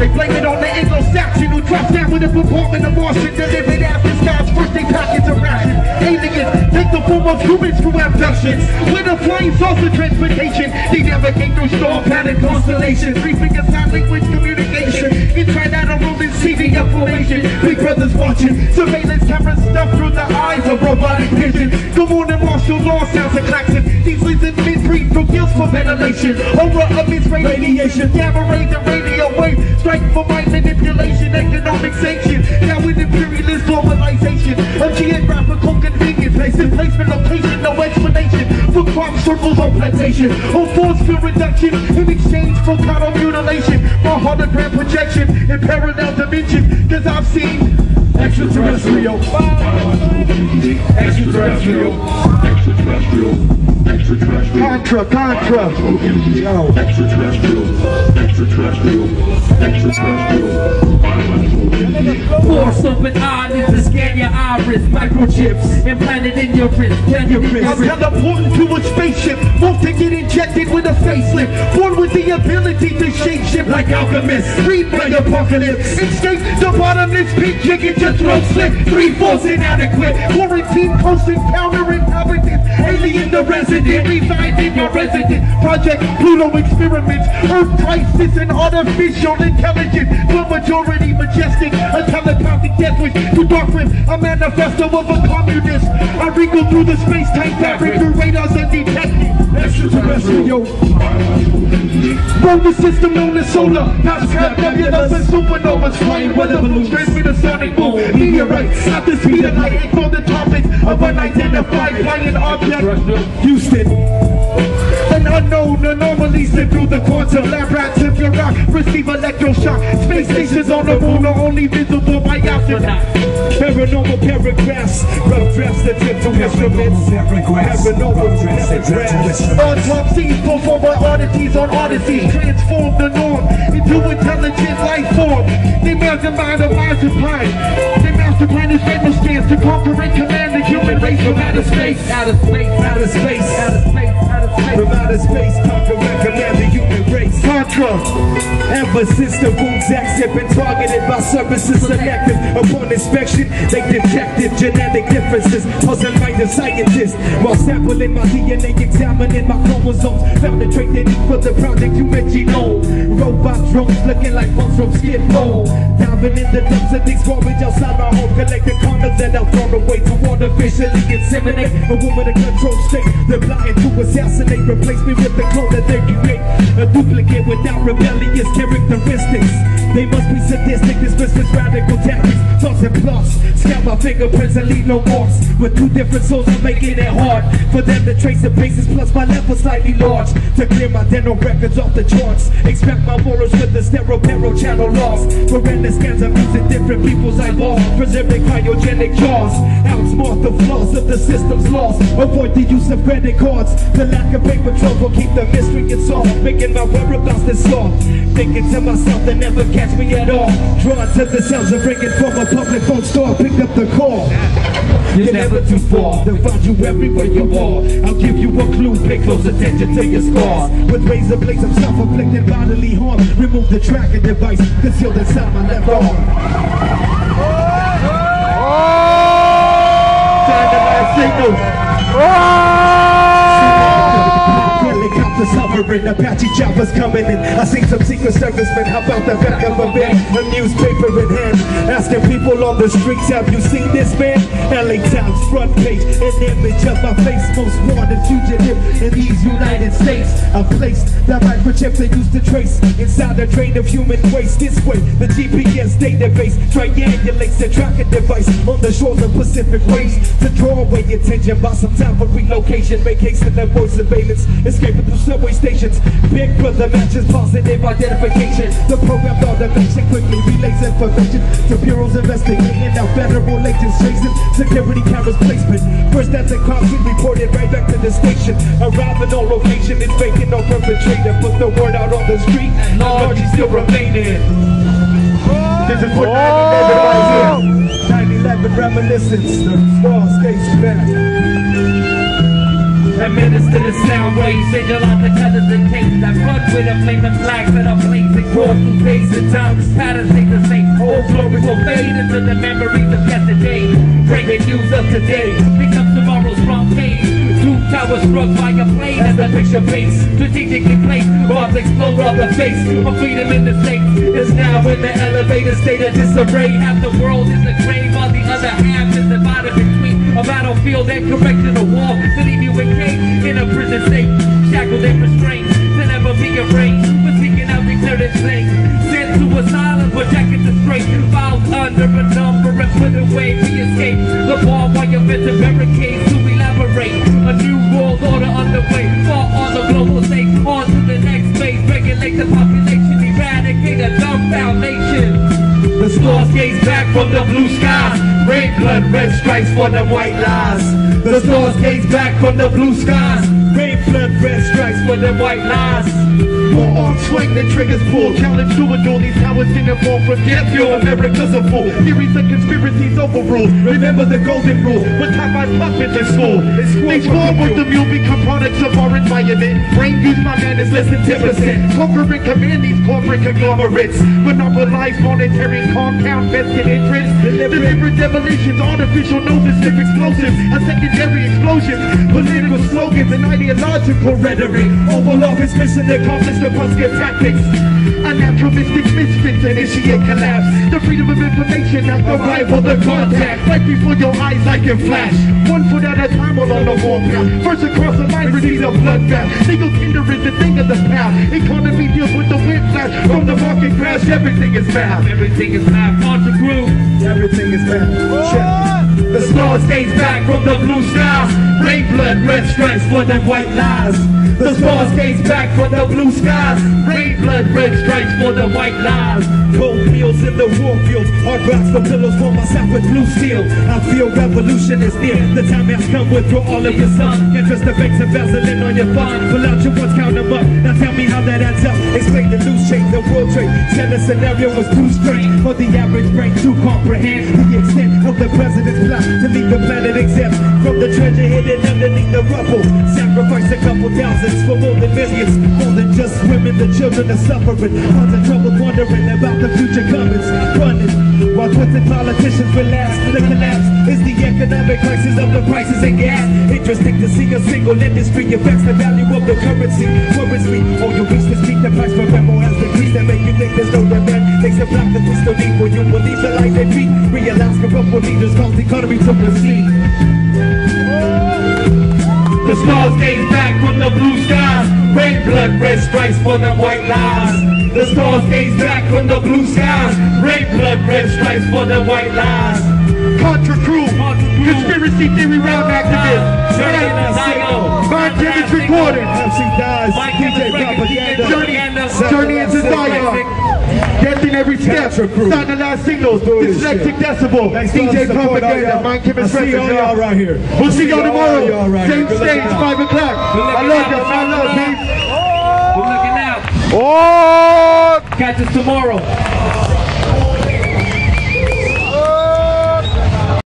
They blame it on the Anglo-Saxon who dropped down with a compartment of Martian, delivered after skies, birthday packets of rations. Aliens take the form of humans through abductions. With a flying saucer transportation, they navigate through storm pattern constellations. 3 finger sign language communication. Inside out a room and CV information. Big brothers watching, surveillance cameras stuffed through the eyes of robotic vision. Good morning, martial law sounds a klaxon. These lizards mid-breed through gills for ventilation. Aura amidst radiation, gamma rays and radio waves. Strike for mind manipulation, economic sanction. Now with imperialist globalization of geographical convenience, place and placement, location, no explanation. For crop circles on plantation, on force field reduction in exchange for cattle mutilation. For hologram projection in parallel dimensions, cause I've seen extraterrestrial, extraterrestrial, Contra, yo. Extraterrestrial, force open eyelids to scan your iris, microchips implanted in your wrist. I'm teleporting to a spaceship, won't to get injected with a facelift. Born with the ability to shape shift like alchemists. Read by apocalypse, escape the bottomless pit, chicken to throat slit. 3-4's inadequate, quarantine posting counter inhabitants. Alien the resident, reside in your resident. Project Pluto experiments, Earth crisis and artificial intelligence. The majority majestic, a telepathic death wish to doctrine, a manifesto of a communist. I wrinkle through the space-time fabric through radars undetected. Extraterrestrial, roll the system known as solar. Past nebulas and supernovas flying weather balloons. Transmit a sonic boom, meteorites at the speed of light. Ignore the topics of unidentified flying objects. Houston, an unknown anomaly slip through the quantum lab rats. If you're rock, receive electroshock. Space stations on the moon are only visible by astronauts. Paranormal paragraphs, rough drafts that tip to instruments. Paranormal paragraphs. Autopsies performed by oddities on odysseys. Transform the norm into intelligent life form. They mastermind a master plan. They master plan is fatal stance to conquer and command the human race from outer space. Outer space, outer space, outer space, outer space. From outer space, conquer and command the human race. Contra. Ever since the wounds acts have been targeted by services selected. Upon inspection, they detected genetic differences, puzzling by the scientists. While sampling my DNA, examining my chromosomes, found a trait they need for the project human genome. Robot drones looking like bugs from Skid Row. Diving in the depths of these garbage outside my home, collecting condoms that I've thrown away to artificially inseminate a woman in control state. They're plotting to assassinate, replace me with the clone that they create. A duplicate without rebellious characteristics. They must be sadistic, dismiss with radical tactics. Thoughts and plots, scout my fingerprints and leave no marks. With 2 different souls, I'm making it hard for them to trace the bases, plus my level slightly large. To clear my dental records off the charts. Expect my morals with the stereo channel laws. Horrendous scans of using different people's eyeballs, preserving cryogenic jaws. Outsmart the flaws of the system's laws. Avoid the use of credit cards. The lack of paper trails will keep the mystery unsolved, making my whereabouts dissolved. Thinking to myself, they never catch me at all. Drawn to the sounds of ringing from a public phone store. Picked up the call. You're never too far. They'll find you everywhere you are. I'll give you a clue. Pay close attention to your scars. With razor blades of self-inflicted bodily harm. Remove the tracking device concealed inside my left arm. Turn the last signal. Helicopters hovering, Apache choppers coming in. I seen some Secret Servicemen hop out the back of a van, a newspaper in hand, asking people on the streets, have you seen this man? LA Times front page, an image of my face, most wanted fugitive in these United States. I placed the microchip they used to trace inside a drain of human waste. This way, the GPS database triangulates the tracking device on the shores of Pacific waves to draw away attention by some time for relocation, vacation, and voice surveillance, escaping through subway stations. Big brother matches positive identification. The program automation quickly relays information to bureaus investigating. Now federal agents tracing security cameras placement. First at the cops, we reported right back to the station. Arriving on location, it's vacant on perpetrator. Put the word out on the street, at large he's still remaining. This is for 9/11 right here. 9/11 reminiscence, the Soulstyce back. administer the sound waves. Signal out the colors and tapes that run with the flaming flags that are blazing. Cross through space and time, patterns stay the same. Old glories will fade into the memories of yesterday. Breaking news of today becomes tomorrow's front page. Two towers struck by a plane as the picture paints. Strategically placed, bombs explode off the face of freedom in the States. Is now in the elevator state of disarray. Half the world is a grave, while the other half is divided between a battlefield and correctional wall to leave you encaged in a prison state, shackled and restrained to never be arranged. For speaking out declared insane, sent to asylum, projected to straight, filed under a number and put away. We escape the barbed wire fence barricades to elaborate a new world order underway. Far on the global stage, on to the next phase. Regulate the population, eradicate a dumbfound nation. The stars gaze back from the blue skies. Red blood, red stripes for the white lies. The stars gaze back from the blue skies. Red blood, red stripes for the white lies. More arms swing, the triggers pull. Challenge to adore these cowards in the fall from death. Your America's a fool. Theories and conspiracies overruled. Remember the golden rule. What time I puppets in school? They score with the mule, become products of our environment. Brain use my man is less than 10%. Conquer and command these corporate conglomerates. Monopolize monetary compound vested interests. Deliberate demolitions, artificial noses, slip explosives, a secondary explosion. Political slogans and ideological rhetoric. Oval Office mission accomplished. The Punskin tactics, anachronistic misfits initiate collapse. The freedom of information at the rival, the contact, right before your eyes like in flash. 1 foot at a time all on the warpath. First across the line, receive a bloodbath. Legal tender is the thing of the past. Economy deals with the whiplash from the market crash. Everything is math. Everything is math. On the groove. Everything is math. Check. The stars gaze back from the blue skies. Red blood, red stripes for them white lies. The stars gaze back from the blue skies. Red blood, red stripes for the white lies. Cold wheels in the war field. Hard rocks for pillows for myself with blue steel. I feel revolution is near. The time has come, withdraw all of your sons. Interest the banks and bezel in on your funds. Pull out your ones, count them up. Now tell me how that adds up. Explain the loose change, the world trade. Said the scenario was too strange for the average brain to comprehend the extent of the president's plot to leave the planet exempt from the treasure hidden underneath the rubble. Sacrifice a couple thousands for more than millions. More than just women, the children are suffering. Tons of trouble wondering about the future comings. Running while twisted politicians relax. The collapse is the economic crisis of the prices and gas. Interesting to see a single industry affects the value of the currency. Worries me, all you reach to speak the price for memo has decreased. That make you think there's no demand. Makes a block that we still need. Will you believe the life they beat? Realize corrupt leaders cause the economy to proceed. The stars gaze back from the blue skies. Red blood, red stripes for the white lies. The stars gaze back from the blue skies. Red blood, red stripes for the white lies. Contra crew, conspiracy theory round activists. Mind Image recording. MC Dies, DJ Propaganda. Journey into Zion. Death in every step. Sign the last signals. Dyslexic Decibel. DJ Propaganda. Mind Image record. Right here. We'll see y'all tomorrow. Same stage, 5 o'clock. I love y'all. I love peace. We're looking out. Oh! Catch us tomorrow.